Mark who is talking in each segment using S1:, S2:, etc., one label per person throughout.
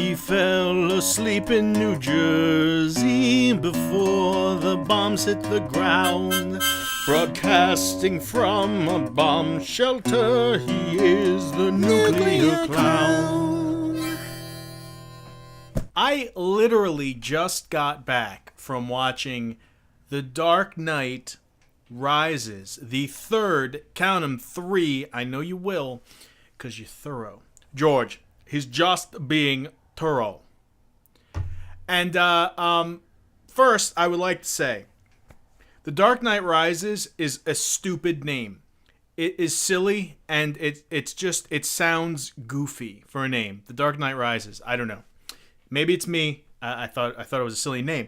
S1: He fell asleep in New Jersey before the bombs hit the ground. Broadcasting from a bomb shelter, he is the nuclear clown. I literally just got back from watching The Dark Knight Rises, the third, count 'em, 3, I know you will, because you're thorough. George, he's just being thorough. And first, I would like to say, The Dark Knight Rises is a stupid name. It is silly, and it sounds goofy for a name. The Dark Knight Rises. I don't know. Maybe it's me. I thought it was a silly name.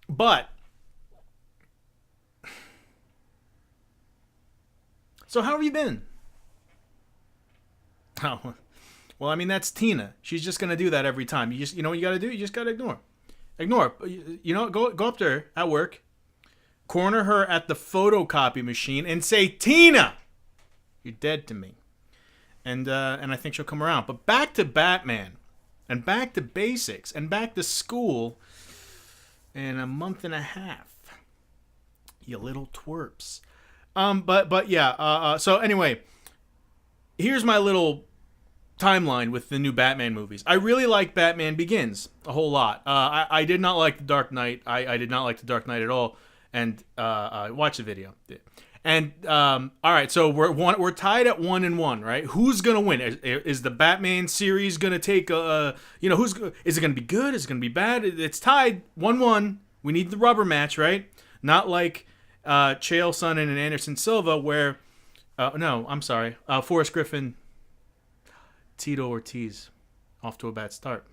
S1: But so how have you been? Oh, well, I mean, that's Tina. She's just gonna do that every time. You know what you gotta do? You just gotta ignore. You know, go up to her at work, corner her at the photocopy machine, and say, "Tina, you're dead to me." And I think she'll come around. But back to Batman, and back to basics, and back to school in a month and a half. You little twerps. But yeah. So anyway, here's my little timeline with the new Batman movies. I really like Batman Begins a whole lot. I did not like The Dark Knight. I did not like The Dark Knight at all. And watch the video. And all right, so we're tied at 1-1, right? Who's gonna win? Is the Batman series gonna take is it gonna be good? Is it gonna be bad? It's tied 1-1. We need the rubber match, right? Not like Chael Sonnen and Anderson Silva, where no, I'm sorry, Forrest Griffin, Tito Ortiz, off to a bad start.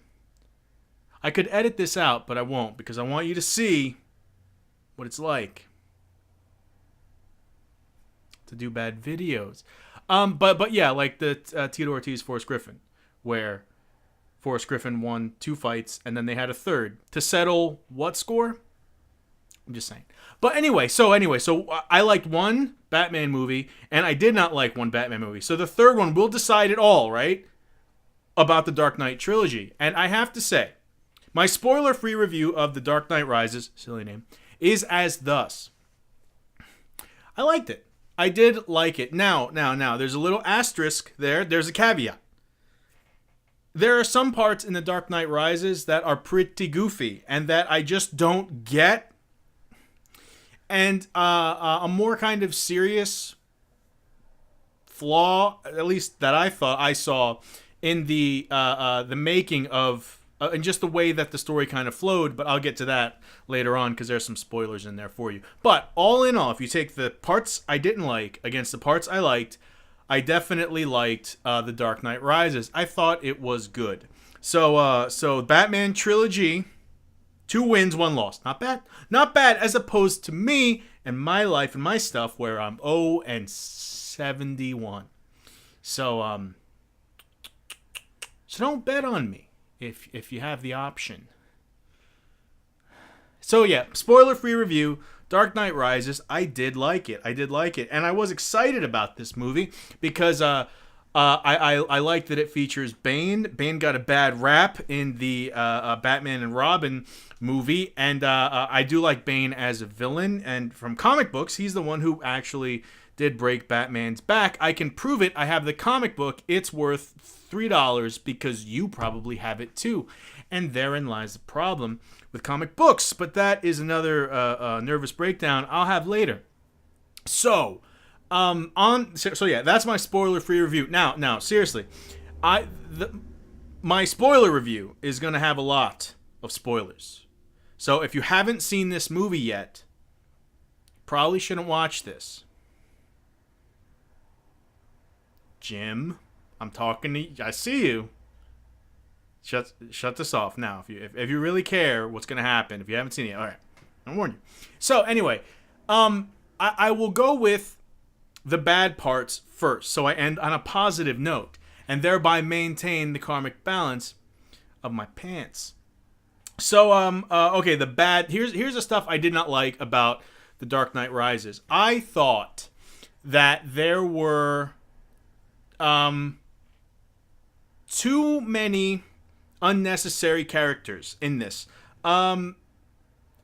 S1: I could edit this out, but I won't, because I want you to see what it's like to do bad videos. But yeah, like the Tito Ortiz, Forrest Griffin, where Forrest Griffin won 2 fights, and then they had a third to settle what score? I'm just saying. But anyway, so I liked one Batman movie, and I did not like one Batman movie. So the third one will decide it all, right? About the Dark Knight trilogy. And I have to say, my spoiler-free review of The Dark Knight Rises, silly name, is as thus. I liked it. I did like it. Now, there's a little asterisk there. There's a caveat. There are some parts in The Dark Knight Rises that are pretty goofy and that I just don't get. And a more kind of serious flaw, at least that I thought I saw in the making of, and just the way that the story kind of flowed, but I'll get to that later on because there's some spoilers in there for you. But all in all, if you take the parts I didn't like against the parts I liked, I definitely liked The Dark Knight Rises. I thought it was good. So Batman trilogy, 2 wins, 1 loss. Not bad. Not bad, as opposed to me and my life and my stuff where I'm 0-71. So don't bet on me if you have the option. So yeah, spoiler-free review, Dark Knight Rises. I did like it. And I was excited about this movie because I like that it features Bane. Bane got a bad rap in the Batman and Robin movie, and I do like Bane as a villain. And from comic books, he's the one who actually did break Batman's back. I can prove it. I have the comic book. It's worth $3 because you probably have it too. And therein lies the problem with comic books. But that is another nervous breakdown I'll have later. So yeah, that's my spoiler-free review. Now, seriously, my spoiler review is going to have a lot of spoilers. So if you haven't seen this movie yet, probably shouldn't watch this. Jim, I'm talking to you. I see you. Shut this off now. If you really care what's going to happen, if you haven't seen it, all right, I'll warn you. So anyway, I will go with the bad parts first, so I end on a positive note, and thereby maintain the karmic balance of my pants. So, okay, the bad. Here's the stuff I did not like about The Dark Knight Rises. I thought that there were too many unnecessary characters in this.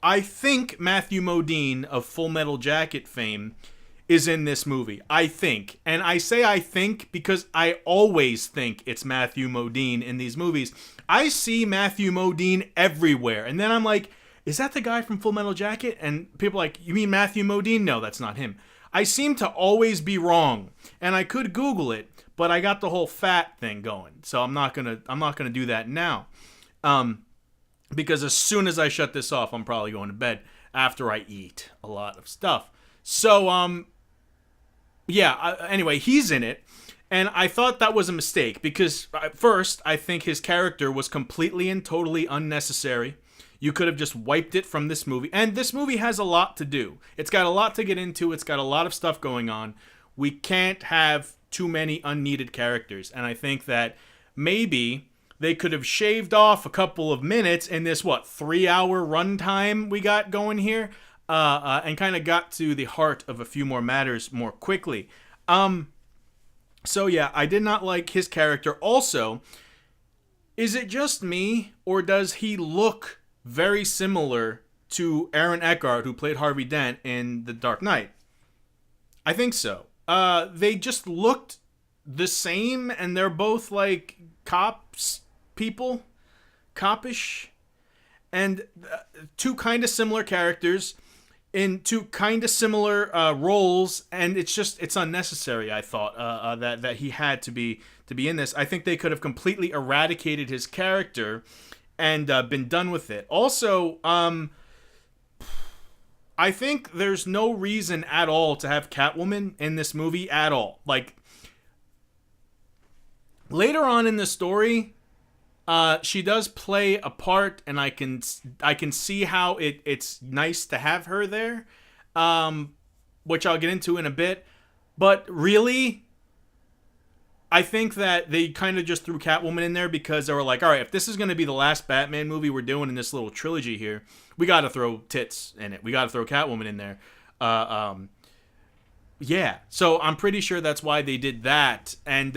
S1: I think Matthew Modine of Full Metal Jacket fame is in this movie. I think. And I say I think because I always think it's Matthew Modine in these movies. I see Matthew Modine everywhere. And then I'm like, is that the guy from Full Metal Jacket? And people are like, you mean Matthew Modine? No, that's not him. I seem to always be wrong. And I could Google it, but I got the whole fat thing going. So I'm not gonna do that now. Because as soon as I shut this off, I'm probably going to bed after I eat a lot of stuff. So, anyway, he's in it. And I thought that was a mistake because, first, I think his character was completely and totally unnecessary. You could have just wiped it from this movie. And this movie has a lot to do. It's got a lot to get into. It's got a lot of stuff going on. We can't have too many unneeded characters. And I think that maybe they could have shaved off a couple of minutes in this, 3-hour runtime we got going here, and kind of got to the heart of a few more matters more quickly. So yeah, I did not like his character. Also, is it just me, or does he look very similar to Aaron Eckhart, who played Harvey Dent in The Dark Knight? I think so. They just looked the same, and they're both like cops people, copish, and two kind of similar characters in two kind of similar roles, and it's unnecessary. I thought that he had to be in this. I think they could have completely eradicated his character and been done with it. Also, I think there's no reason at all to have Catwoman in this movie at all. Like, later on in the story, she does play a part, and I can see how it's nice to have her there, which I'll get into in a bit. But really, I think that they kind of just threw Catwoman in there because they were like, all right, if this is going to be the last Batman movie we're doing in this little trilogy here, we got to throw tits in it. We got to throw Catwoman in there. Yeah, so I'm pretty sure that's why they did that. And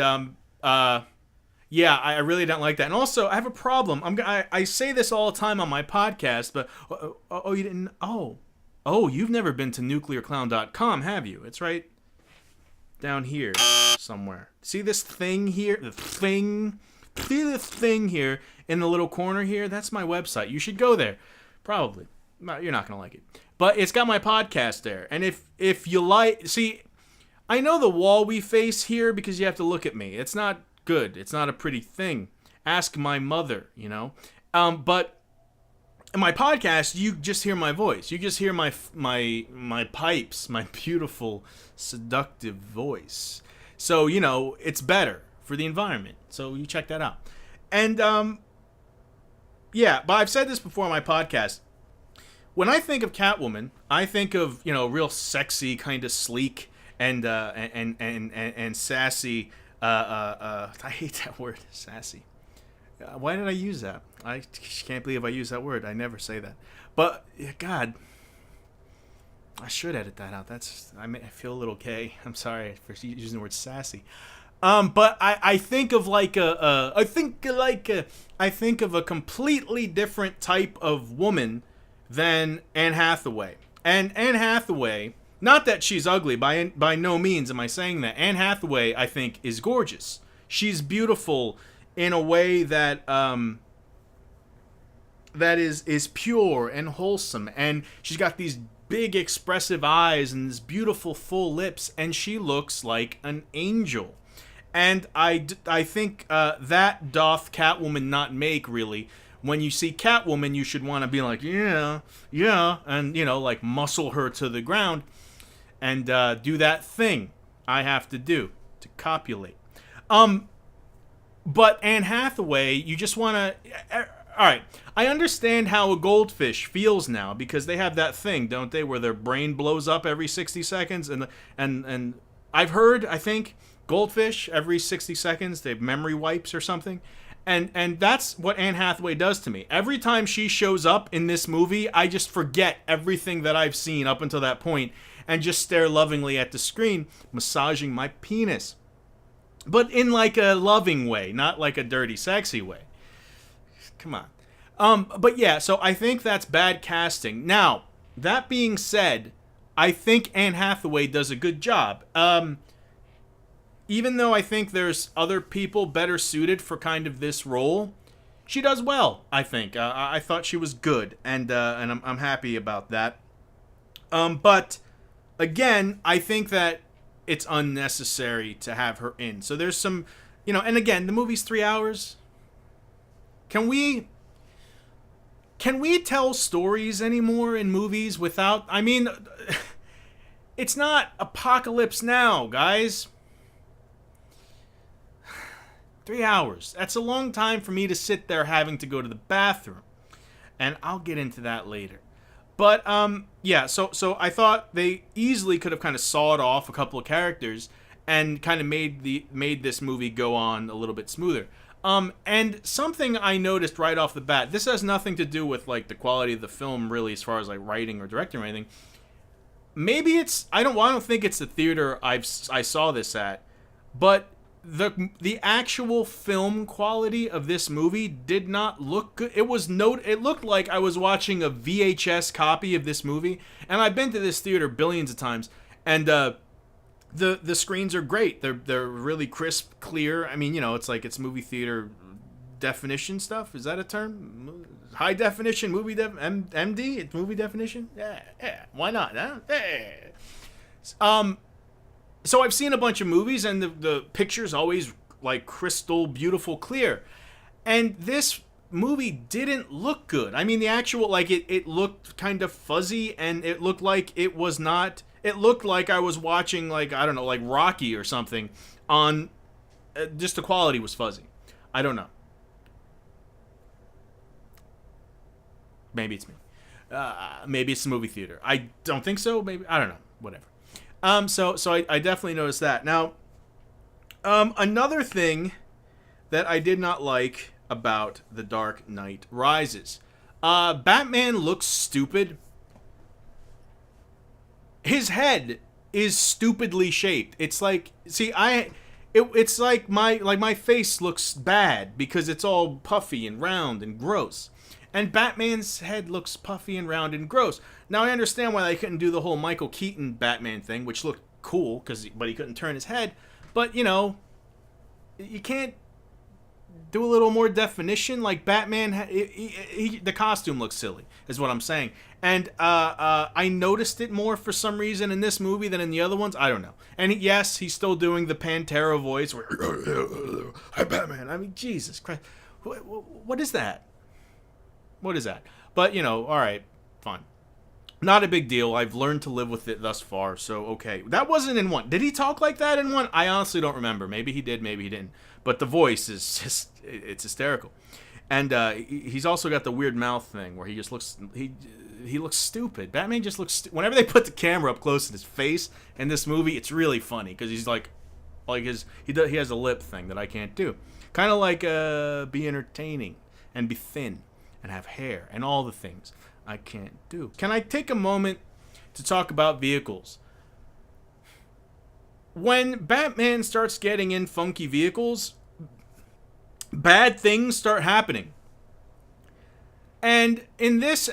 S1: yeah, I really don't like that. And also, I have a problem. I say this all the time on my podcast, but you didn't? You've never been to nuclearclown.com, have you? It's right down here somewhere. See this thing here? See this thing here in the little corner here? That's my website. You should go there. Probably. You're not gonna like it, but it's got my podcast there. And if you like, see, I know the wall we face here because you have to look at me. It's not good. It's not a pretty thing. Ask my mother, you know. But in my podcast, you just hear my voice. You just hear my pipes, my beautiful, seductive voice. So, you know, it's better for the environment. So you check that out. And yeah, but I've said this before on my podcast. When I think of Catwoman, I think of, you know, real sexy, kind of sleek and sassy. I hate that word, sassy. Why did I use that? I can't believe I used that word. I never say that. But God, I should edit that out. I feel a little gay. I'm sorry for using the word sassy. But I think of I think of a completely different type of woman than Anne Hathaway. And Anne Hathaway, not that she's ugly, by no means am I saying that. Anne Hathaway, I think, is gorgeous. She's beautiful in a way that that is pure and wholesome, and she's got these big expressive eyes and these beautiful full lips, and she looks like an angel. And I think that doth Catwoman not make, really. When you see Catwoman, you should want to be like, yeah, and, you know, like muscle her to the ground and do that thing I have to do to copulate. But Anne Hathaway, you just want to... All right, I understand how a goldfish feels now because they have that thing, don't they, where their brain blows up every 60 seconds, and I've heard, I think, goldfish every 60 seconds they have memory wipes or something, and that's what Anne Hathaway does to me. Every time she shows up in this movie, I just forget everything that I've seen up until that point and just stare lovingly at the screen, massaging my penis, but in like a loving way, not like a dirty, sexy way. Come on. But yeah, so I think that's bad casting. Now, that being said, I think Anne Hathaway does a good job. Even though I think there's other people better suited for kind of this role, she does well, I think. I thought she was good, and I'm happy about that. But again, I think that it's unnecessary to have her in. So there's some, and again, the movie's 3 hours. Can we tell stories anymore in movies without, I mean, it's not Apocalypse Now, guys. 3 hours. That's a long time for me to sit there having to go to the bathroom. And I'll get into that later. But, yeah, so I thought they easily could have kind of sawed off a couple of characters and kind of made this movie go on a little bit smoother. And something I noticed right off the bat, this has nothing to do with, like, the quality of the film, really, as far as, like, writing or directing or anything. Maybe it's, I don't think it's the theater I saw this at, but the actual film quality of this movie did not look good. It looked like I was watching a VHS copy of this movie, and I've been to this theater billions of times, and the screens are great. They're really crisp, clear. I mean, it's like it's movie theater definition stuff. Is that a term? High definition movie MD? It's movie definition? Yeah. Why not? Huh? Yeah. So I've seen a bunch of movies, and the picture's always like crystal beautiful clear. And this movie didn't look good. I mean, the actual, like, it looked kind of fuzzy, and it looked like it was not, it looked like I was watching, like, I don't know, like Rocky or something on, just the quality was fuzzy. I don't know. Maybe it's me. Maybe it's the movie theater. I don't think so. Maybe, I don't know. Whatever. So I definitely noticed that. Now, another thing that I did not like about The Dark Knight Rises. Batman looks stupid. His head is stupidly shaped. It's like, see, it's like my face looks bad because it's all puffy and round and gross. And Batman's head looks puffy and round and gross. Now, I understand why they couldn't do the whole Michael Keaton Batman thing, which looked cool, but he couldn't turn his head. But, you can't do a little more definition. Like, Batman, the costume looks silly, is what I'm saying. And I noticed it more for some reason in this movie than in the other ones. I don't know. And yes, he's still doing the Pantera voice. Where, hi, Batman. I mean, Jesus Christ. What is that? What is that? But, all right, fine. Not a big deal. I've learned to live with it thus far, so okay. That wasn't in one. Did he talk like that in one? I honestly don't remember. Maybe he did, maybe he didn't. But the voice is just, it's hysterical. And he's also got the weird mouth thing where he just looks, he looks stupid. Batman just looks, whenever they put the camera up close to his face in this movie, it's really funny because he's like he has a lip thing that I can't do. Kind of like be entertaining and be thin and have hair and all the things I can't do. Can I take a moment to talk about vehicles? When Batman starts getting in funky vehicles, bad things start happening. And in this,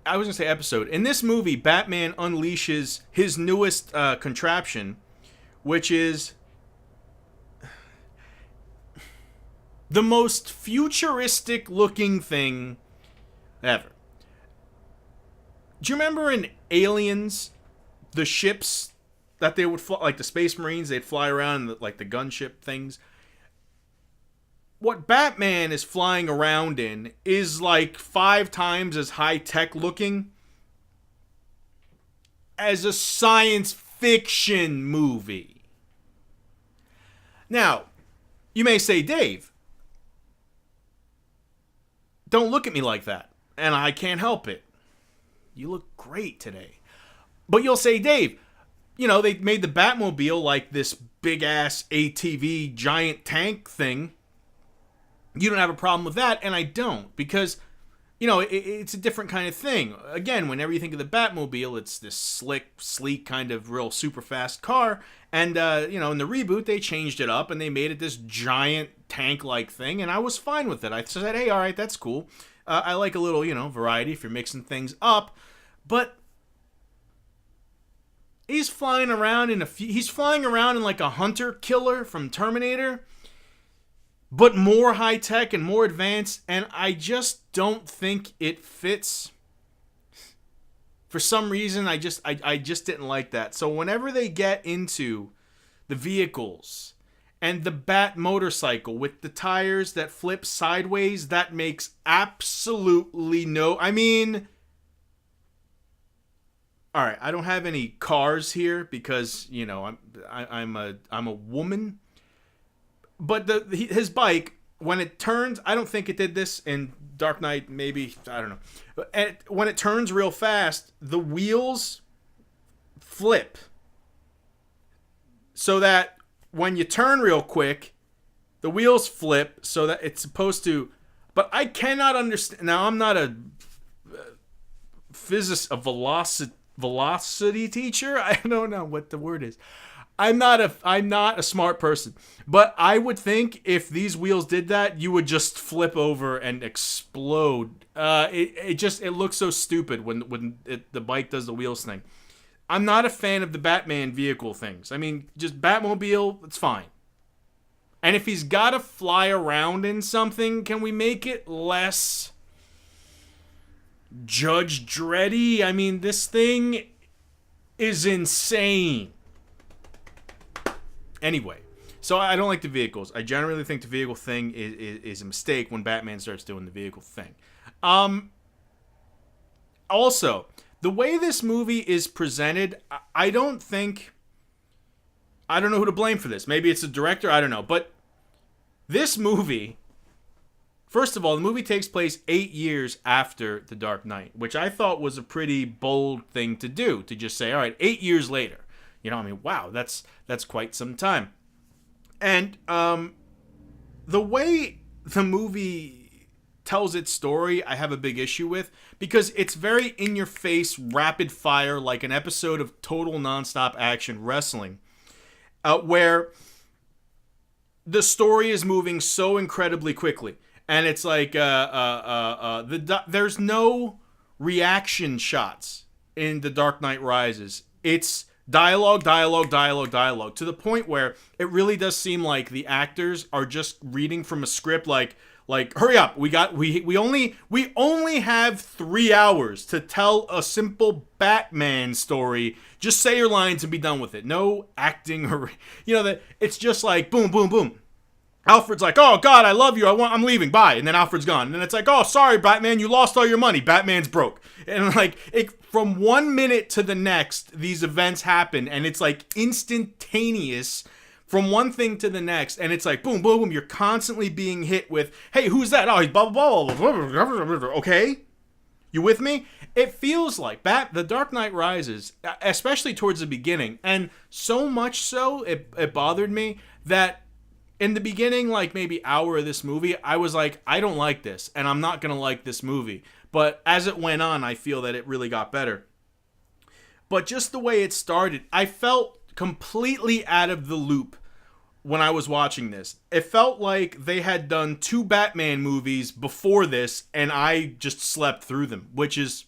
S1: I was going to say episode, in this movie, Batman unleashes his newest contraption, which is the most futuristic looking thing ever. Do you remember in Aliens, the ships that they would fly, like the Space Marines, they'd fly around, like the gunship things? What Batman is flying around in is like 5 times as high-tech looking as a science fiction movie. Now, you may say, Dave, don't look at me like that. And I can't help it. You look great today. But you'll say, Dave, they made the Batmobile like this big-ass ATV giant tank thing. You don't have a problem with that, and I don't. Because it's a different kind of thing. Again, whenever you think of the Batmobile, it's this slick, sleek, kind of real super fast car. And, in the reboot, they changed it up and they made it this giant tank-like thing. And I was fine with it. I said, hey, all right, that's cool. I like a little, variety if you're mixing things up. But he's flying around in like a hunter killer from Terminator, but more high tech and more advanced, and I just don't think it fits. For some reason, I just didn't like that. So whenever they get into the vehicles and the Bat motorcycle with the tires that flip sideways, that makes absolutely no. I mean, all right, I don't have any cars here because I'm a woman. But his bike, when it turns, I don't think it did this in Dark Knight, maybe, I don't know. But when it turns real fast, the wheels flip. So that when you turn real quick, the wheels flip so that it's supposed to. But I cannot understand. Now, I'm not a velocity teacher. I don't know what the word is. I'm not a smart person, but I would think if these wheels did that, you would just flip over and explode. It looks so stupid when the bike does the wheels thing. I'm not a fan of the Batman vehicle things. I mean, just Batmobile, it's fine. And if he's got to fly around in something, can we make it less Judge Dreddy? I mean, this thing is insane. Anyway, so I don't like the vehicles. I generally think the vehicle thing is a mistake when Batman starts doing the vehicle thing. Also, the way this movie is presented, I don't know who to blame for this. Maybe it's the director, I don't know. But this movie, first of all, the movie takes place 8 years after The Dark Knight, which I thought was a pretty bold thing to do, to just say, all right, 8 years later. Wow, that's quite some time. And the way the movie tells its story, I have a big issue with, because it's very in-your-face, rapid-fire, like an episode of total nonstop action wrestling, where the story is moving so incredibly quickly. And it's like there's no reaction shots in The Dark Knight Rises. It's dialogue, to the point where it really does seem like the actors are just reading from a script like hurry up, we only have 3 hours to tell a simple Batman story. Just say your lines and be done with it. No acting or that it's just like boom, boom, boom. Alfred's like, oh God, I love you. I'm leaving. Bye. And then Alfred's gone. And then it's like, oh, sorry, Batman, you lost all your money. Batman's broke. And from 1 minute to the next, these events happen, and it's like instantaneous from one thing to the next, and it's like boom, boom, boom. You're constantly being hit with, hey, who's that? Oh, he's blah blah blah blah blah. Okay, you with me? It feels like The Dark Knight Rises, especially towards the beginning, and so much so it bothered me that. In the beginning, like maybe hour of this movie, I was like, I don't like this, and I'm not going to like this movie. But as it went on, I feel that it really got better. But just the way it started, I felt completely out of the loop when I was watching this. It felt like they had done 2 Batman movies before this, and I just slept through them, which is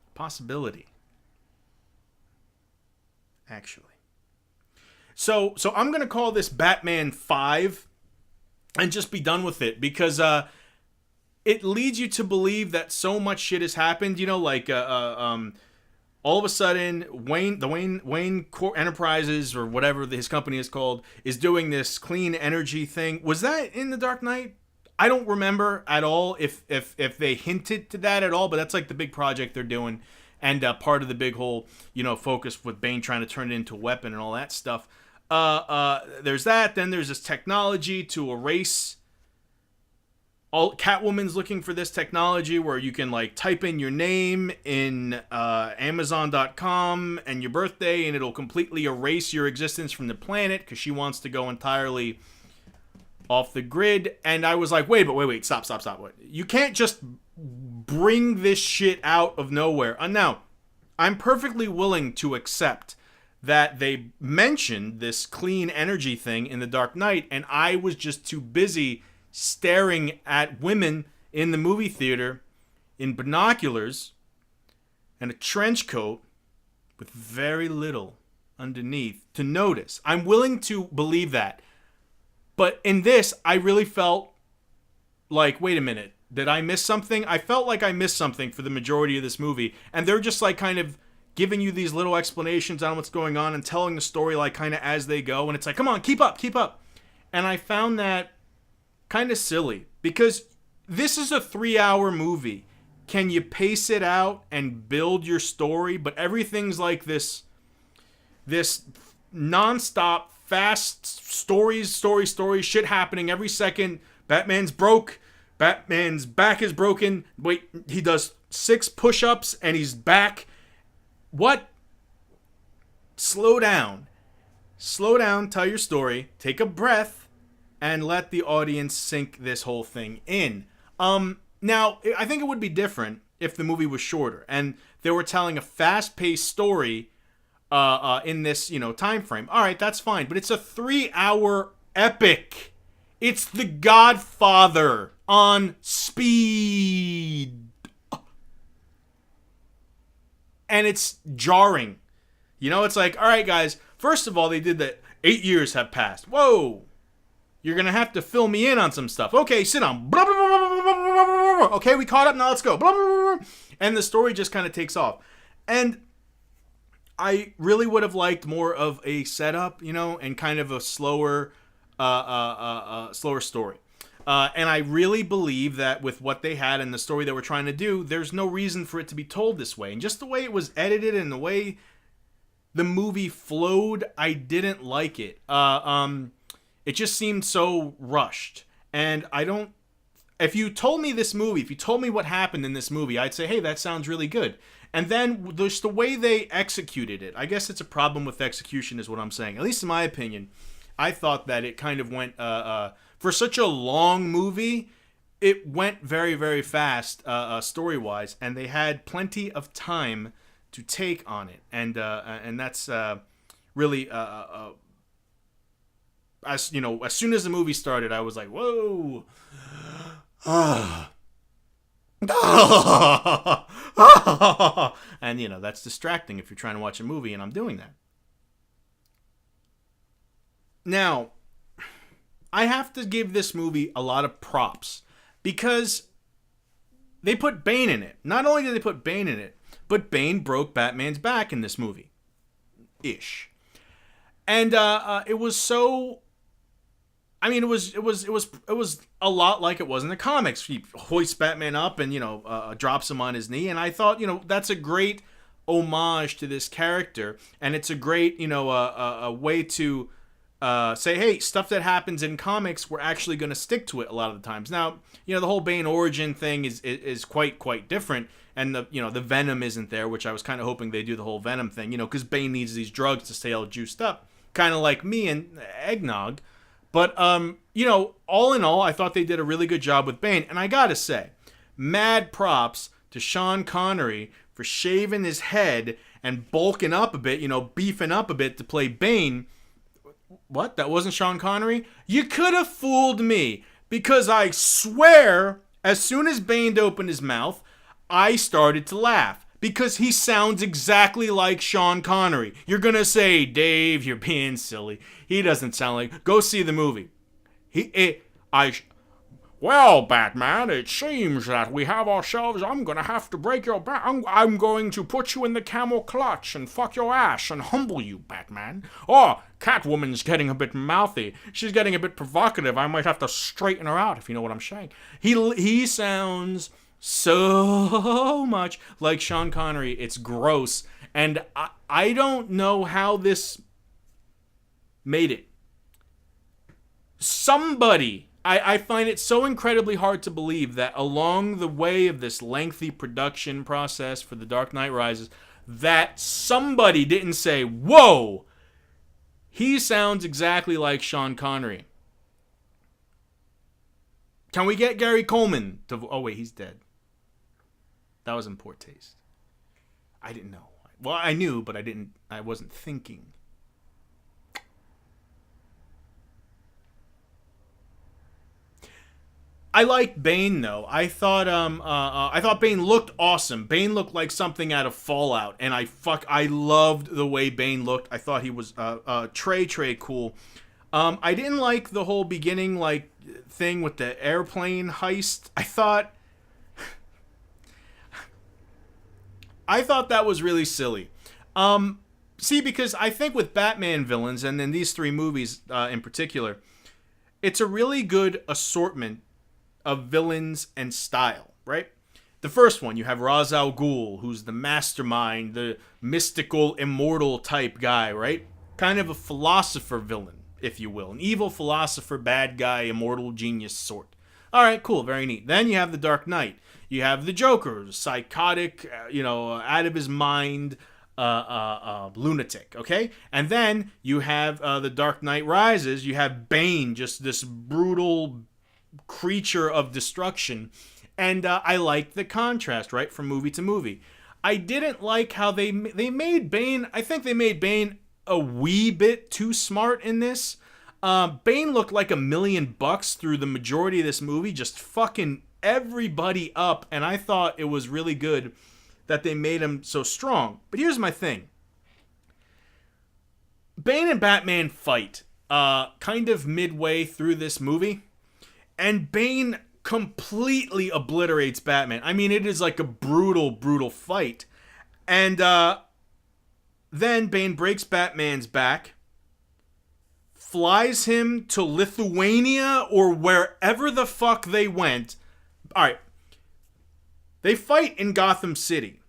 S1: a possibility. Actually. So I'm going to call this Batman 5 and just be done with it, because it leads you to believe that so much shit has happened, all of a sudden Wayne Enterprises, or whatever his company is called, is doing this clean energy thing. Was that in The Dark Knight? I don't remember at all if they hinted to that at all, but that's like the big project they're doing, and part of the big whole, focus with Bane trying to turn it into a weapon and all that stuff. There's that. Then there's this technology to erase. Catwoman's looking for this technology where you can type in your name in Amazon.com and your birthday, and it'll completely erase your existence from the planet, because she wants to go entirely off the grid, and I was like, wait, stop. What? You can't just bring this shit out of nowhere. Now, I'm perfectly willing to accept that they mentioned this clean energy thing in The Dark Knight, and I was just too busy staring at women in the movie theater in binoculars and a trench coat with very little underneath to notice. I'm willing to believe that. But in this, I really felt like, wait a minute, did I miss something? I felt like I missed something for the majority of this movie. And they're just like kind of giving you these little explanations on what's going on and telling the story like kind of as they go. And it's like, come on, keep up. And I found that kind of silly because this is a 3-hour movie. Can you pace it out and build your story? But everything's like this nonstop, fast stories, shit happening every second. Batman's broke. Batman's back is broken. Wait, he does 6 push-ups and he's back. What? Slow down. Tell your story. Take a breath and let the audience sink this whole thing in. Now, I think it would be different if the movie was shorter and they were telling a fast-paced story in this, time frame. All right, that's fine, but it's a 3-hour epic. It's The Godfather on speed. And it's jarring. It's like, all right, guys, first of all, they did that 8 years have passed. Whoa. You're going to have to fill me in on some stuff. Okay, sit down. Okay, we caught up. Now let's go. And the story just kind of takes off. And I really would have liked more of a setup, and kind of a slower story. And I really believe that with what they had and the story they were trying to do, there's no reason for it to be told this way. And just the way it was edited and the way the movie flowed, I didn't like it. It just seemed so rushed. And if you told me what happened in this movie, I'd say, hey, that sounds really good. And then just the way they executed it, I guess it's a problem with execution is what I'm saying. At least in my opinion, I thought that it kind of went, for such a long movie, it went very, very fast story-wise, and they had plenty of time to take on it. And that's really, as soon as the movie started, I was like, whoa. And that's distracting if you're trying to watch a movie, and I'm doing that. Now, I have to give this movie a lot of props because they put Bane in it. Not only did they put Bane in it, but Bane broke Batman's back in this movie. Ish. And it was so, it was a lot like it was in the comics. He hoists Batman up and, drops him on his knee. And I thought, that's a great homage to this character. And it's a great, a way to say, hey, stuff that happens in comics, we're actually going to stick to it a lot of the times. Now, the whole Bane origin thing is quite different. And the Venom isn't there, which I was kind of hoping they do the whole Venom thing, because Bane needs these drugs to stay all juiced up. Kind of like me and eggnog. But, all in all, I thought they did a really good job with Bane. And I gotta say, mad props to Sean Connery for shaving his head and bulking up a bit, beefing up a bit to play Bane. What? That wasn't Sean Connery? You could have fooled me, because I swear, as soon as Bane opened his mouth, I started to laugh. Because he sounds exactly like Sean Connery. You're gonna say, Dave, you're being silly. He doesn't sound like... Go see the movie. Well, Batman, it seems that we have ourselves... I'm gonna have to break your back. I'm going to put you in the camel clutch and fuck your ass and humble you, Batman. Oh, Catwoman's getting a bit mouthy. She's getting a bit provocative. I might have to straighten her out, if you know what I'm saying. He sounds... so much like Sean Connery. It's gross. And I don't know how this made it. Somebody, I find it so incredibly hard to believe that along the way of this lengthy production process for The Dark Knight Rises, that somebody didn't say, whoa, he sounds exactly like Sean Connery. Can we get Gary Coleman to... Oh, wait, he's dead. That was in poor taste. I didn't know. Well, I knew, but I wasn't thinking. I liked Bane though. I thought Bane looked awesome. Bane looked like something out of Fallout, and I loved the way Bane looked. I thought he was Trey cool. I didn't like the whole beginning like thing with the airplane heist. I thought that was really silly. See, because I think with Batman villains, and then these three movies in particular, it's a really good assortment of villains and style, right? The first one, you have Ra's al Ghul, who's the mastermind, the mystical, immortal type guy, right? Kind of a philosopher villain, if you will. An evil philosopher, bad guy, immortal genius sort. All right, cool, very neat. Then you have the Dark Knight. You have the Joker, psychotic, out of his mind, lunatic, okay? And then you have the Dark Knight Rises. You have Bane, just this brutal creature of destruction. And I liked the contrast, right, from movie to movie. I didn't like how they made Bane... I think they made Bane a wee bit too smart in this. Bane looked like $1 million through the majority of this movie, just fucking everybody up, and I thought it was really good that they made him so strong. But here's my thing. Bane and Batman fight kind of midway through this movie, and Bane completely obliterates Batman. I mean, it is like a brutal, brutal fight. And then Bane breaks Batman's back, flies him to Lithuania or wherever the fuck they went. All right. They fight in Gotham City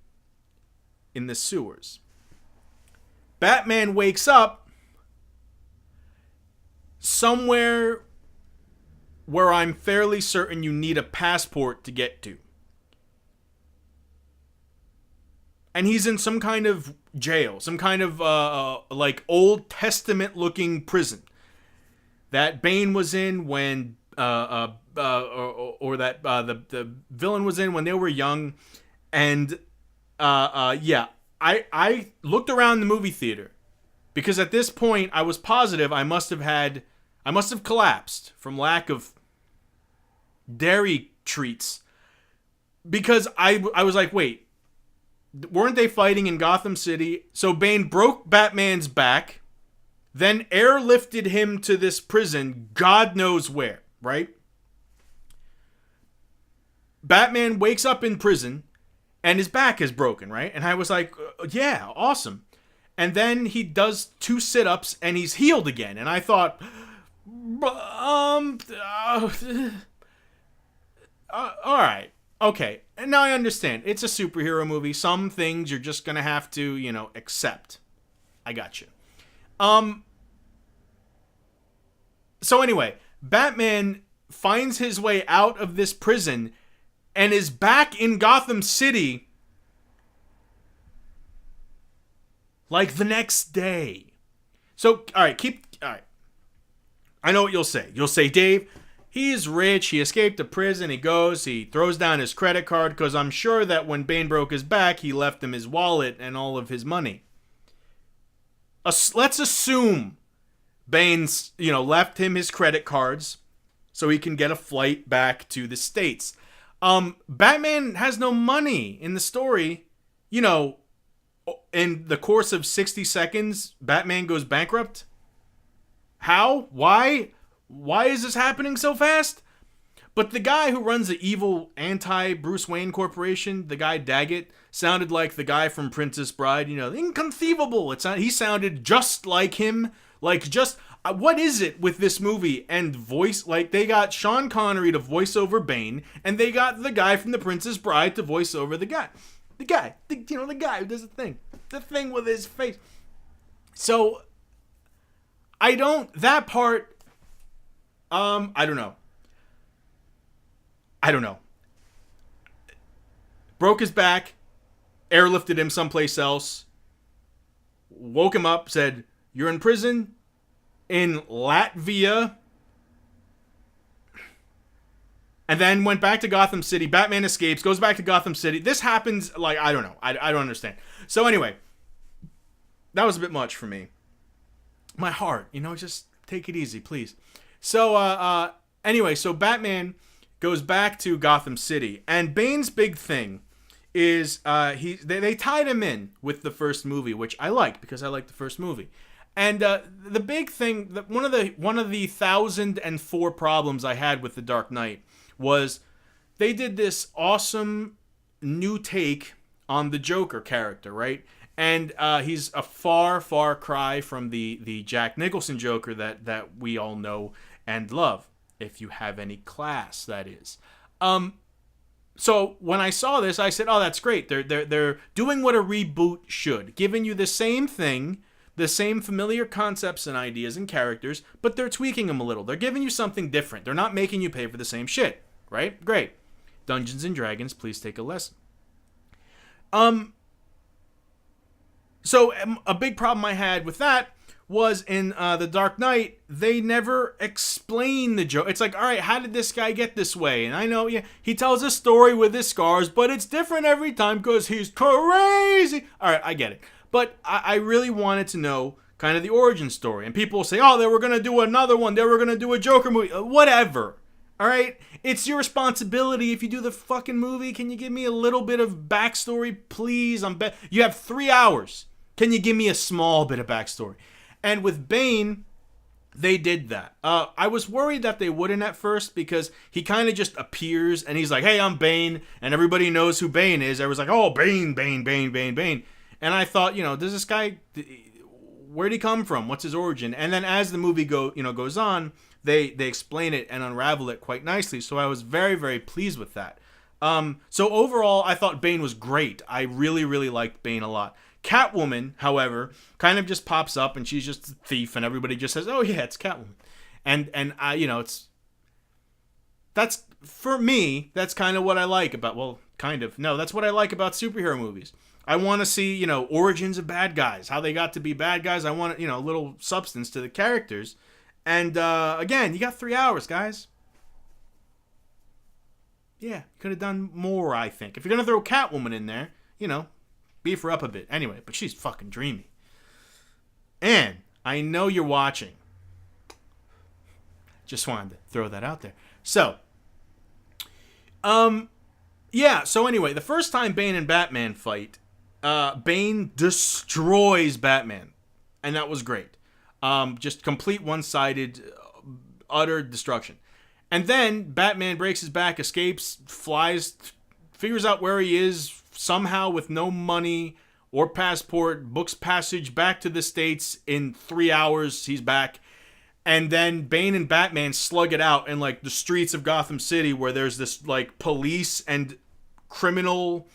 S1: in the sewers. Batman wakes up somewhere where I'm fairly certain you need a passport to get to. And he's in some kind of jail, some kind of like Old Testament looking prison that Bane was in when the villain was in when they were young. And yeah, I looked around the movie theater because at this point I was positive I must have collapsed from lack of dairy treats, because I was like, wait, weren't they fighting in Gotham City? So Bane broke Batman's back, then airlifted him to this prison, God knows where, right? Batman wakes up in prison and his back is broken, right? And I was like, yeah, awesome. And then he does 2 sit-ups and he's healed again. And I thought, all right, okay. And now I understand. It's a superhero movie. Some things you're just gonna have to, accept. I got you. So anyway, Batman finds his way out of this prison and is back in Gotham City like the next day. So, all right. I know what you'll say. You'll say, Dave, he's rich. He escaped the prison. He throws down his credit card because I'm sure that when Bane broke his back, he left him his wallet and all of his money. Let's assume Bane's, left him his credit cards so he can get a flight back to the States. Batman has no money in the story. In the course of 60 seconds, Batman goes bankrupt. How? Why? Why is this happening so fast? But the guy who runs the evil anti-Bruce Wayne Corporation, the guy Daggett, sounded like the guy from Princess Bride. Inconceivable. He sounded just like him. What is it with this movie and voice? Like, they got Sean Connery to voice over Bane, and they got the guy from the Princess Bride to voice over the guy. The guy who does the thing. The thing with his face. So, that part, I don't know. Broke his back, airlifted him someplace else, woke him up, said, "You're in prison in Latvia." And then went back to Gotham City. Batman escapes, goes back to Gotham City. This happens, like, I don't know. I don't understand. So anyway, that was a bit much for me. My heart, just take it easy, please. So, anyway, so Batman goes back to Gotham City. And Bane's big thing is they tied him in with the first movie, which I like because I like the first movie. And the big thing, one of the 1,004 problems I had with The Dark Knight was they did this awesome new take on the Joker character, right? And he's a far, far cry from the Jack Nicholson Joker that we all know and love, if you have any class, that is. So when I saw this, I said, "Oh, that's great. They're doing what a reboot should, giving you the same thing, the same familiar concepts and ideas and characters, but they're tweaking them a little. They're giving you something different. They're not making you pay for the same shit, right? Great. Dungeons and Dragons, please take a lesson." So a big problem I had with that was in The Dark Knight, they never explain the joke. It's like, all right, how did this guy get this way? And I know, yeah, he tells a story with his scars, but it's different every time because he's crazy. All right, I get it. But I really wanted to know kind of the origin story. And people say, oh, they were going to do another one. They were going to do a Joker movie. Whatever. All right? It's your responsibility. If you do the fucking movie, can you give me a little bit of backstory, please? You have 3 hours. Can you give me a small bit of backstory? And with Bane, they did that. I was worried that they wouldn't at first because he kind of just appears and he's like, hey, I'm Bane. And everybody knows who Bane is. Everyone's like, oh, Bane, Bane, Bane, Bane, Bane. And I thought, does this guy, where'd he come from? What's his origin? And then as the movie goes on, they explain it and unravel it quite nicely. So I was very, very pleased with that. So overall, I thought Bane was great. I really, really liked Bane a lot. Catwoman, however, kind of just pops up and she's just a thief and everybody just says, oh yeah, it's Catwoman. And that's, for me, that's kind of what I like about, that's what I like about superhero movies. I want to see, origins of bad guys, how they got to be bad guys. I want, a little substance to the characters. And again, you got 3 hours, guys. Yeah, you could have done more, I think. If you're going to throw Catwoman in there, beef her up a bit. Anyway, but she's fucking dreamy. And I know you're watching. Just wanted to throw that out there. So, yeah, so anyway, the first time Bane and Batman fight, Bane destroys Batman. And that was great. Just complete one-sided, utter destruction. And then Batman breaks his back, escapes, flies, figures out where he is, somehow with no money or passport, books passage back to the States. In 3 hours, he's back. And then Bane and Batman slug it out in, the streets of Gotham City where there's this, police and criminal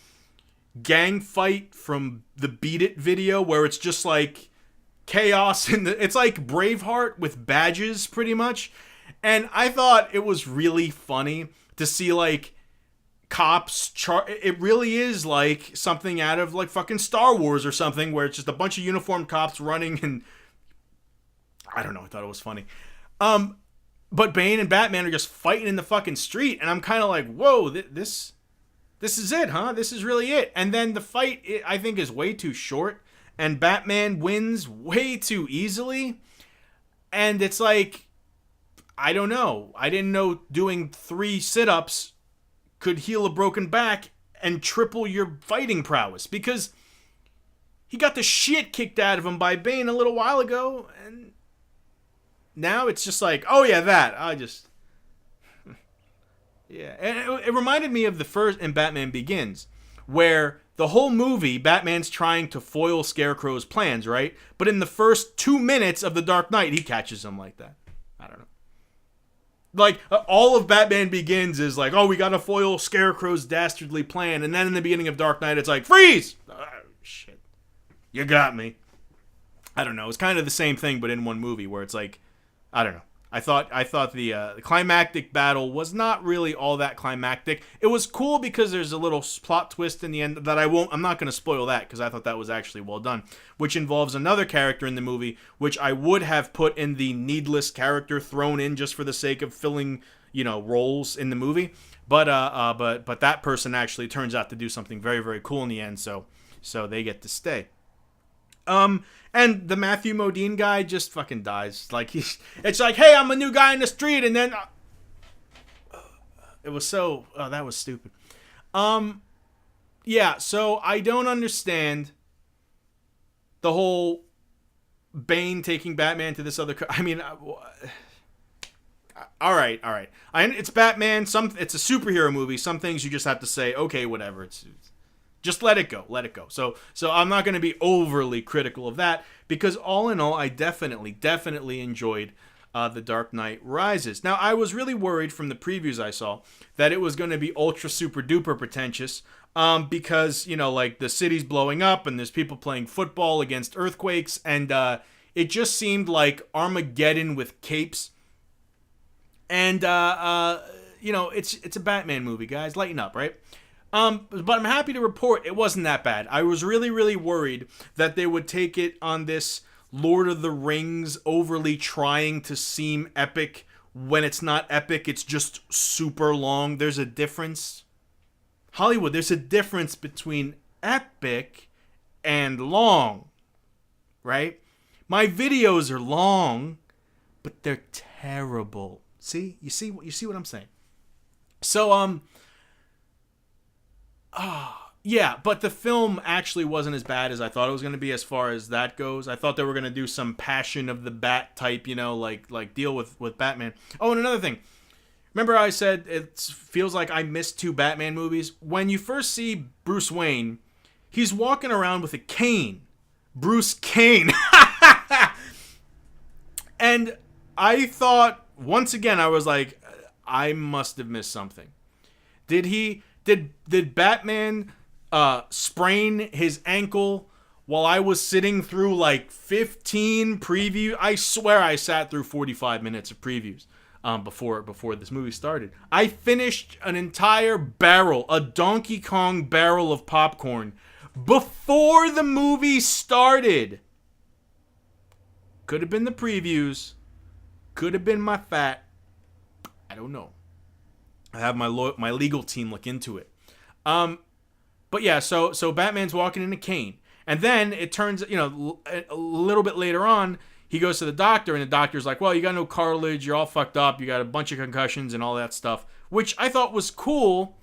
S1: gang fight from the Beat It video where it's just, chaos. It's like Braveheart with badges, pretty much. And I thought it was really funny to see, cops it really is like something out of fucking Star Wars or something where it's just a bunch of uniformed cops running and I don't know, I thought it was funny. But Bane and Batman are just fighting in the fucking street and I'm kind of like, whoa, this is it, huh? This is really it. And then the fight, I think, is way too short and Batman wins way too easily. And it's I don't know. I didn't know doing 3 sit-ups could heal a broken back and triple your fighting prowess because he got the shit kicked out of him by Bane a little while ago and now it's just oh yeah, that yeah. And it reminded me of the first in Batman Begins where the whole movie Batman's trying to foil Scarecrow's plans, right? But in the first 2 minutes of The Dark Knight he catches him like that. I don't know. All of Batman Begins is oh, we gotta foil Scarecrow's dastardly plan. And then in the beginning of Dark Knight, it's freeze! Oh, shit. You got me. I don't know. It's kind of the same thing, but in one movie where it's I don't know. I thought the climactic battle was not really all that climactic. It was cool because there's a little plot twist in the end that I'm not going to spoil that because I thought that was actually well done, which involves another character in the movie, which I would have put in the needless character thrown in just for the sake of filling, roles in the movie. But that person actually turns out to do something very, very cool in the end. So they get to stay. And the Matthew Modine guy just fucking dies. Like it's like, hey, I'm a new guy in the street, and then it was so. Oh, that was stupid. Yeah. So I don't understand the whole Bane taking Batman to this other. I mean, all right. It's Batman. It's a superhero movie. Some things you just have to say, okay, whatever. It's just let it go. So I'm not going to be overly critical of that, because all in all, I definitely enjoyed The Dark Knight Rises. Now, I was really worried from the previews I saw that it was going to be ultra super duper pretentious, because, like the city's blowing up and there's people playing football against earthquakes, and it just seemed like Armageddon with capes. And, it's a Batman movie, guys. Lighten up, right? But I'm happy to report it wasn't that bad. I was really, really worried that they would take it on this Lord of the Rings overly trying to seem epic when it's not epic. It's just super long. There's a difference. Hollywood, there's a difference between epic and long, right? My videos are long, but they're terrible. See? You see what I'm saying? So, yeah, but the film actually wasn't as bad as I thought it was going to be as far as that goes. I thought they were going to do some Passion of the Bat type, like deal with Batman. Oh, and another thing. Remember I said it feels like I missed 2 Batman movies? When you first see Bruce Wayne, he's walking around with a cane. Bruce Kane. And I thought, once again, I was like, I must have missed something. Did Batman sprain his ankle while I was sitting through like 15 previews? I swear I sat through 45 minutes of previews before this movie started. I finished an entire barrel, a Donkey Kong barrel of popcorn before the movie started. Could have been the previews. Could have been my fat. I don't know. I have my legal team look into it. But yeah, so Batman's walking in a cane. And then it turns, a little bit later on, he goes to the doctor, and the doctor's like, well, you got no cartilage, you're all fucked up, you got a bunch of concussions and all that stuff, which I thought was cool,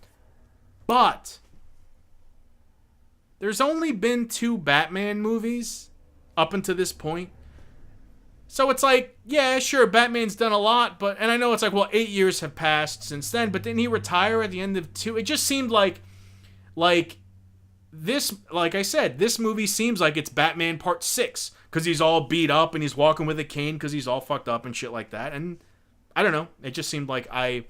S1: but there's only been 2 Batman movies up until this point. So it's like, yeah, sure, Batman's done a lot, and I know it's like, well, 8 years have passed since then, but didn't he retire at the end of 2? It just seemed like this, like I said, this movie seems like it's Batman Part 6, because he's all beat up and he's walking with a cane because he's all fucked up and shit like that, and I don't know, it just seemed like I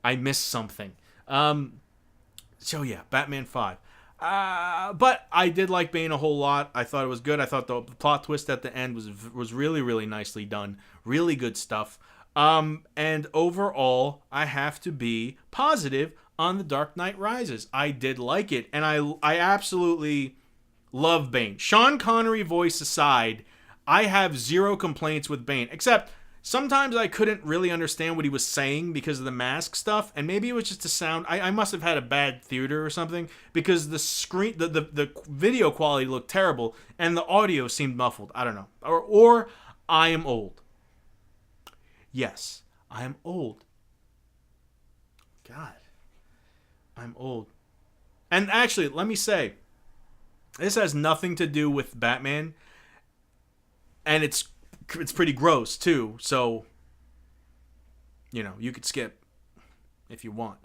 S1: missed something. So yeah, Batman 5. But I did like Bane a whole lot. I thought it was good. I thought the plot twist at the end was really, really nicely done. Really good stuff. And overall, I have to be positive on The Dark Knight Rises. I did like it, and I absolutely love Bane. Sean Connery voice aside, I have 0 complaints with Bane, except sometimes I couldn't really understand what he was saying because of the mask stuff, and maybe it was just the sound. I must have had a bad theater or something, because the screen, the video quality looked terrible, and the audio seemed muffled. I don't know. Or I am old. Yes, I am old. God, I'm old. And actually, let me say, this has nothing to do with Batman, and it's pretty gross too, so you could skip if you want.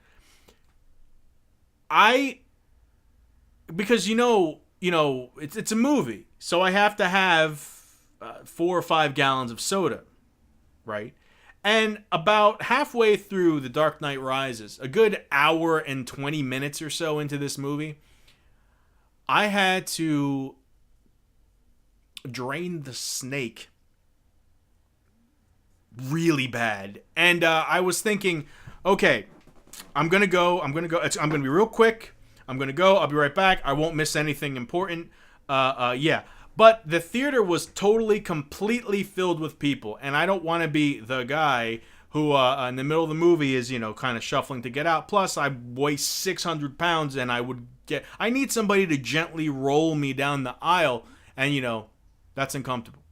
S1: Because it's a movie, so I have to have 4 or 5 gallons of soda, right? And about halfway through The Dark Knight Rises, a good hour and 20 minutes or so into this movie, I had to drain the snake really bad. And I was thinking, okay, I'm going to go. I'm going to be real quick. I'm going to go. I'll be right back. I won't miss anything important. Yeah. But the theater was completely filled with people. And I don't want to be the guy who in the middle of the movie is, kind of shuffling to get out. Plus, I weigh 600 pounds, and I need somebody to gently roll me down the aisle, and, that's uncomfortable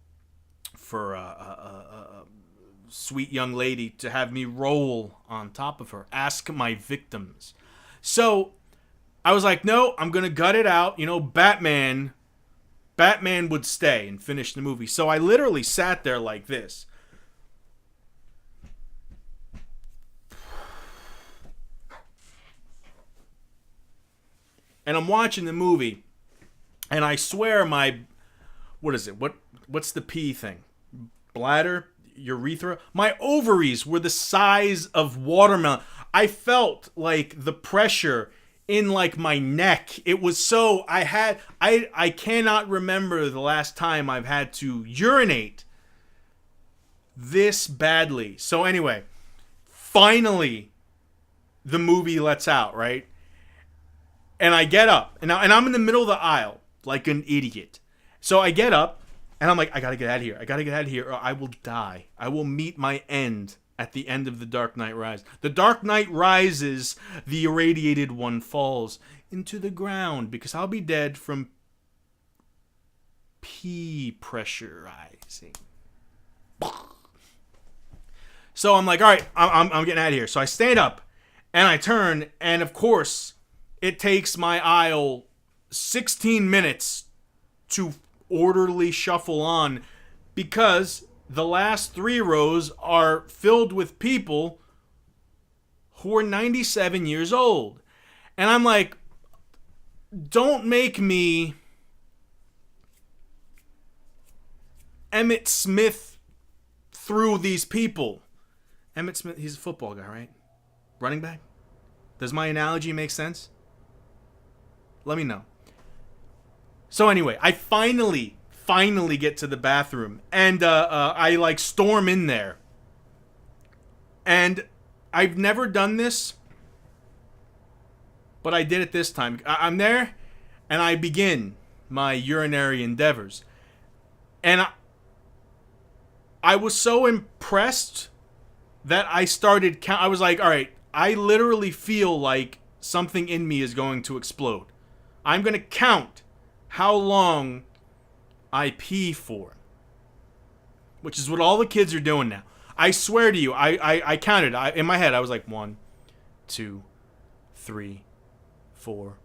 S1: for a sweet young lady to have me roll on top of her. Ask my victims. So I was like, no, I'm going to gut it out. Batman would stay and finish the movie. So I literally sat there like this. And I'm watching the movie, and I swear what is it? What's the pee thing? Bladder? Urethra? My ovaries were the size of watermelon. I felt like the pressure in like my neck. It was so, I cannot remember the last time I've had to urinate this badly. So anyway, finally, the movie lets out, right? And I get up, and I'm in the middle of the aisle, like an idiot. So I get up, and I'm like, I gotta get out of here. I gotta get out of here, or I will die. I will meet my end at the end of The Dark Knight Rises. The Dark Knight rises, the irradiated one falls into the ground, because I'll be dead from pee pressurizing. So I'm like, all right, I'm getting out of here. So I stand up, and I turn, and of course, it takes my aisle 16 minutes to orderly shuffle on, because the last 3 rows are filled with people who are 97 years old. And I'm like, don't make me Emmett Smith through these people. Emmett Smith, he's a football guy, right? Running back? Does my analogy make sense? Let me know. So anyway, I finally get to the bathroom, and I like storm in there. And I've never done this, but I did it this time. I'm there, and I begin my urinary endeavors. And I was so impressed that I started I was like, all right, I literally feel like something in me is going to explode. I'm going to count how long I pee for, which is what all the kids are doing now. I swear to you, I counted. In my head, I was like 1, 2, 3, 4,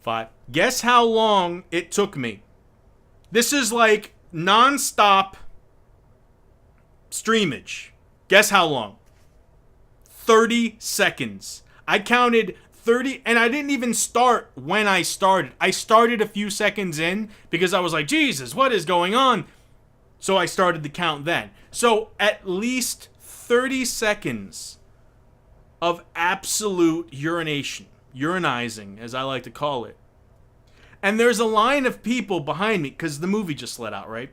S1: 5. Guess how long it took me? This is like non-stop streamage. Guess how long? 30 seconds. I counted 30, and I didn't even start when I started. I started a few seconds in because I was like, Jesus, what is going on? So I started the count then. So at least 30 seconds of absolute urinizing, as I like to call it. And there's a line of people behind me because the movie just let out, right?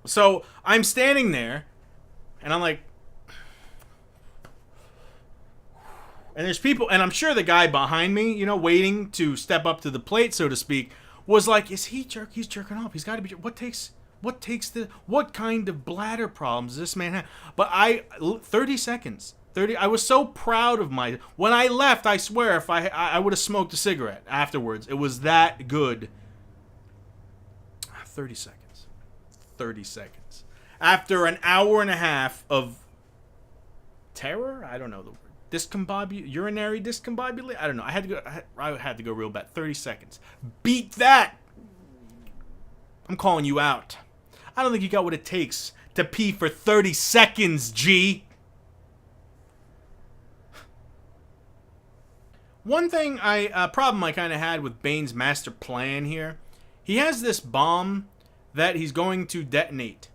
S1: So I'm standing there, and I'm like, and there's people, and I'm sure the guy behind me, waiting to step up to the plate, so to speak, was like, is he he's jerking off. He's got to be, what kind of bladder problems does this man have? But 30 seconds, I was so proud of when I left, I swear, if I would have smoked a cigarette afterwards. It was that good. 30 seconds. After an hour and a half of terror, I don't know the word. Urinary discombobulation. I don't know. I had to go real bad. 30 seconds. Beat that. I'm calling you out. I don't think you got what it takes to pee for 30 seconds, G. One thing problem I kind of had with Bane's master plan here. He has this bomb that he's going to detonate.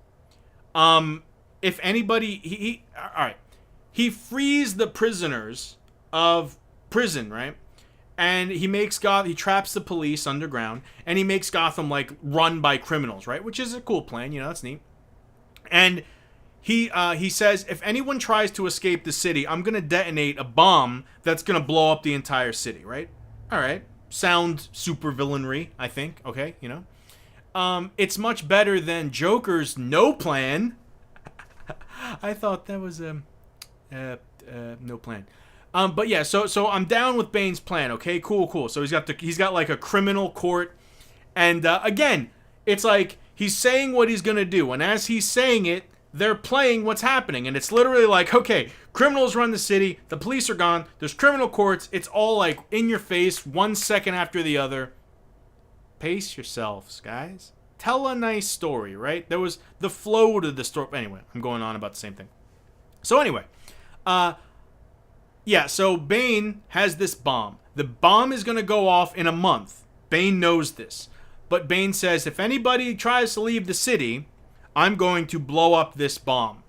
S1: If anybody, all right. He frees the prisoners of prison, right? And he traps the police underground, and he makes Gotham like run by criminals, right? Which is a cool plan, that's neat. And he says, if anyone tries to escape the city, I'm gonna detonate a bomb that's gonna blow up the entire city, right? All right, sound super villainry, I think. Okay, it's much better than Joker's no plan. I thought that was No plan. But yeah, so I'm down with Bane's plan. Okay, cool. So he's got like a criminal court, and again, it's like he's saying what he's gonna do, and as he's saying it, they're playing what's happening, and it's literally like, okay, criminals run the city, the police are gone, there's criminal courts, it's all like in your face, 1 second after the other. Pace yourselves, guys. Tell a nice story, right? There was the flow to the story. Anyway, I'm going on about the same thing. So anyway, yeah, so Bane has this bomb. The bomb is going to go off in a month. Bane knows this. But Bane says, if anybody tries to leave the city, I'm going to blow up this bomb.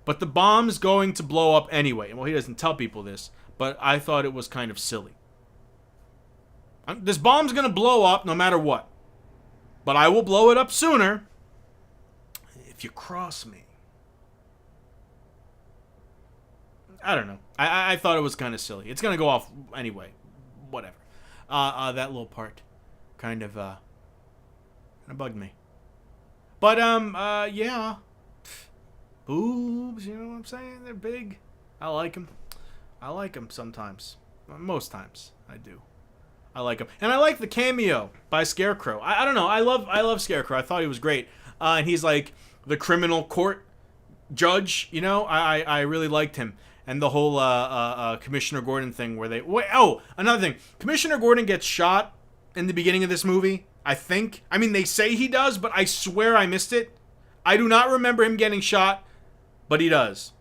S1: But the bomb's going to blow up anyway. Well, he doesn't tell people this, but I thought it was kind of silly. This bomb's going to blow up no matter what. But I will blow it up sooner if you cross me. I don't know. I thought it was kind of silly. It's going to go off anyway. Whatever. That little part kind of bugged me. But, yeah. Boobs, you know what I'm saying? They're big. I like them. I like them sometimes. Most times, I do. I like him. And I like the cameo by Scarecrow. I don't know. I love Scarecrow. I thought he was great. And he's like the criminal court judge, you know? I really liked him. And the whole Commissioner Gordon thing where they... another thing. Commissioner Gordon gets shot in the beginning of this movie, I think. I mean, they say he does, but I swear I missed it. I do not remember him getting shot, but he does.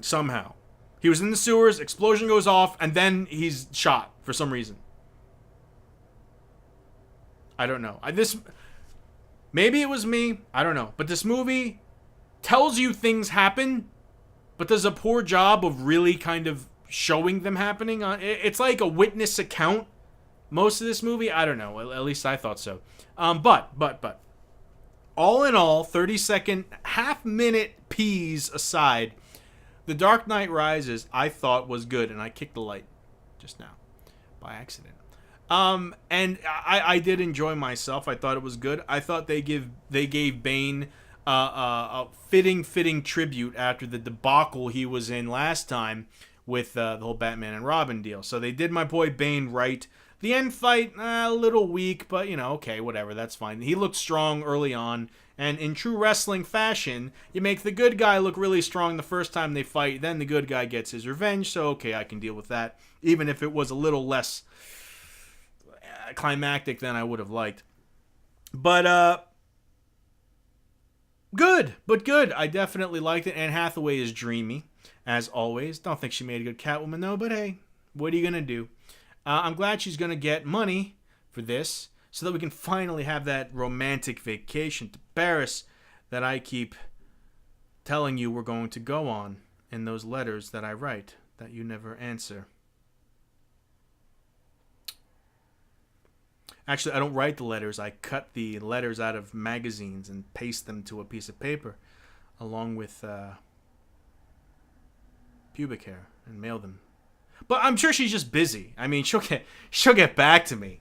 S1: Somehow. He was in the sewers, explosion goes off, and then he's shot for some reason. I don't know. Maybe it was me. I don't know. But this movie tells you things happen, but does a poor job of really kind of showing them happening. It's like a witness account. Most of this movie, I don't know. At least I thought so. But all in all, 30-second, half-minute peas aside, The Dark Knight Rises I thought was good, and I kicked the light just now by accident. And I did enjoy myself. I thought it was good. I thought they gave Bane a fitting tribute after the debacle he was in last time with the whole Batman and Robin deal. So they did my boy Bane right. The end fight, a little weak, but, you know, okay, whatever, that's fine. He looked strong early on, and in true wrestling fashion, you make the good guy look really strong the first time they fight, then the good guy gets his revenge, so okay, I can deal with that, even if it was a little less climactic than I would have liked. But, good. I definitely liked it. Anne Hathaway is dreamy, as always. Don't think she made a good Catwoman, though, but hey, what are you going to do? I'm glad she's going to get money for this so that we can finally have that romantic vacation to Paris that I keep telling you we're going to go on in those letters that I write that you never answer. Actually, I don't write the letters. I cut the letters out of magazines and paste them to a piece of paper along with pubic hair and mail them. But I'm sure she's just busy. I mean, she'll get back to me.